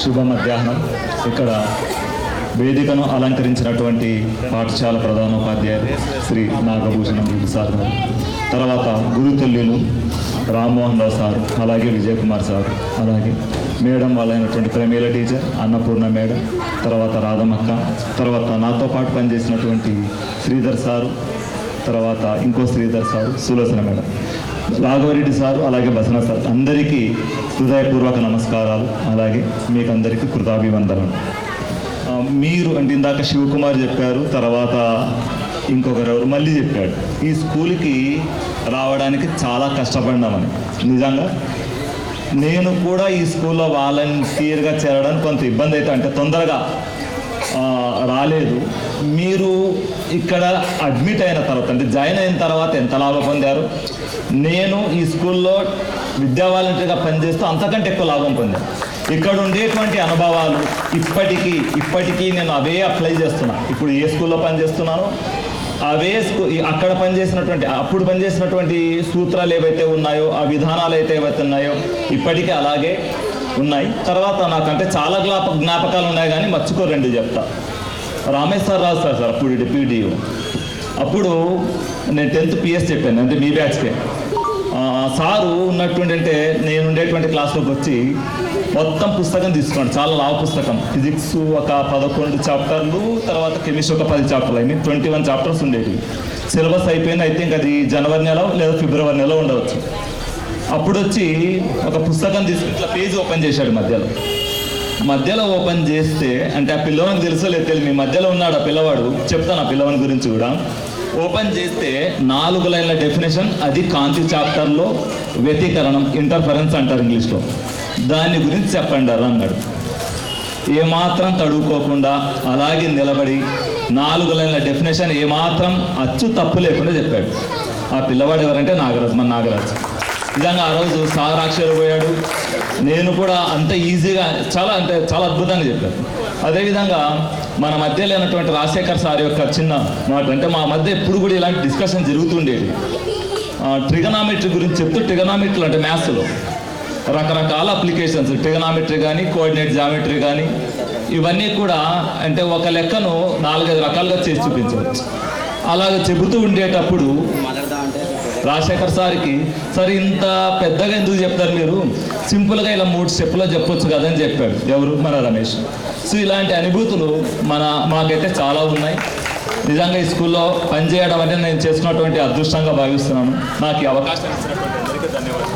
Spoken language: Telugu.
శుభ మధ్యాహ్నం. ఇక్కడ వేదికను అలంకరించినటువంటి పాఠశాల ప్రధానోపాధ్యాయులు శ్రీ నాగభూషణం సార్ గారు, తర్వాత గురుతుల్యులు రామ్మోహన్ రావు సార్, అలాగే విజయ్ కుమార్ సార్, అలాగే మేడం వాళ్ళైనటువంటి ప్రమీల టీచర్, అన్నపూర్ణ మేడం, తర్వాత రాధమక్క, తర్వాత నాతో పాటు పనిచేసినటువంటి శ్రీధర్ సారు, తర్వాత ఇంకో Sridhar sir, Sulochana madam, Raghavareddy sir, అలాగే బసన సార్, అందరికీ హృదయపూర్వక నమస్కారాలు. అలాగే మీకు అందరికీ కృతాభివందనలు. మీరు అంటే ఇందాక శివకుమార్ చెప్పారు, తర్వాత ఇంకొకరు మళ్ళీ చెప్పాడు ఈ స్కూల్కి రావడానికి చాలా కష్టపడినామని. నిజంగా నేను కూడా ఈ స్కూల్లో వాలంటీర్గా చేరడానికి కొంత ఇబ్బంది అయితే, అంటే తొందరగా రాలేదు. మీరు ఇక్కడ అడ్మిట్ అయిన తర్వాత అంటే జాయిన్ అయిన తర్వాత ఎంత లాభం పొందారు? నేను ఈ స్కూల్లో విద్యా వాలంటీర్గా పనిచేస్తూ అంతకంటే ఎక్కువ లాభం పొందాను. ఇక్కడ ఉండేటువంటి అనుభవాలు ఇప్పటికీ నేను అవే అప్లై చేస్తున్నాను. ఇప్పుడు ఏ స్కూల్లో పనిచేస్తున్నానో అవే అక్కడ అప్పుడు పనిచేసినటువంటి సూత్రాలు ఏవైతే ఉన్నాయో, ఆ విధానాలు ఏవైతే ఉన్నాయో ఇప్పటికీ అలాగే ఉన్నాయి. తర్వాత నాకంటే చాలా జ్ఞాపకాలు ఉన్నాయి, కానీ మర్చిపోరండి చెప్తా. రామేశ్వర రావు సార్ అప్పుడు డిప్యూటీఓ, అప్పుడు నేను 10th PS చెప్పాను, అంటే మీ బ్యాచ్కే. సారు ఉన్నటువంటి అంటే నేను ఉండేటువంటి క్లాస్లోకి వచ్చి మొత్తం పుస్తకం తీసుకోండి, చాలా లావు పుస్తకం, ఫిజిక్స్ ఒక 11 చాప్టర్లు, తర్వాత కెమిస్ట్రీ ఒక 10 చాప్టర్లు, అయింది 21 చాప్టర్స్ ఉండేవి. సిలబస్ అయిపోయింది, ఐ థింక్ అది జనవరి నెల లేదా ఫిబ్రవరి నెల ఉండవచ్చు. అప్పుడు వచ్చి ఒక పుస్తకం తీసుకుని ఇట్లా పేజ్ ఓపెన్ చేశాడు. మధ్యలో ఓపెన్ చేస్తే, అంటే ఆ పిల్లవాడికి తెలుసలేదు, మీ మధ్యలో ఉన్నాడు ఆ పిల్లవాడు, చెప్తాను ఆ పిల్లవాడి గురించి కూడా. ఓపెన్ చేస్తే 4 లైన్ల డెఫినేషన్, అది కాంతి చాప్టర్లో వ్యతికరణం, ఇంటర్ఫరెన్స్ అంటారు ఇంగ్లీష్లో, దాని గురించి చెప్పండి అన్నాడు. ఏమాత్రం తడుకోకుండా అలాగే నిలబడి 4 లైన్ల డెఫినేషన్ ఏమాత్రం అచ్చు తప్పు లేకుండా చెప్పాడు. ఆ పిల్లవాడు ఎవరంటే మన నాగరాజు. నిజంగా ఆ రోజు సార్ ఆశ్చర్యపోయాడు, నేను కూడా అంత ఈజీగా చాలా అద్భుతంగా చెప్పాను. అదేవిధంగా మన మధ్య లేనటువంటి రాజశేఖర్ సార్ యొక్క చిన్న మాట, అంటే మా మధ్య ఎప్పుడు కూడా ఇలాంటి డిస్కషన్ జరుగుతుండేది. ట్రిగనామెట్రీ గురించి చెప్తూ, ట్రిగనామెట్రీ అంటే మ్యాథ్స్లో రకరకాల అప్లికేషన్స్, ట్రిగనామెట్రీ కానీ, కోఆర్డినేట్ జామెట్రీ కానీ, ఇవన్నీ కూడా అంటే ఒక లెక్కను 4-5 రకాలుగా చేసి చూపించవచ్చు. అలాగ చెబుతూ ఉండేటప్పుడు రాజశేఖర్ సార్కి, సార్ ఇంత పెద్దగా ఎందుకు చెప్తారు మీరు, సింపుల్గా ఇలా 3 స్టెప్లో చెప్పొచ్చు కదని చెప్పాడు. ఎవరు? మన రమేష్. సో ఇలాంటి అనుభూతులు మాకైతే చాలా ఉన్నాయి. నిజంగా ఈ స్కూల్లో పనిచేయడం అంటే నేను చేసుకున్నటువంటి అదృష్టంగా భావిస్తున్నాను. నాకు ఈ అవకాశం ఇచ్చినటువంటి అందరికీ ధన్యవాదాలు.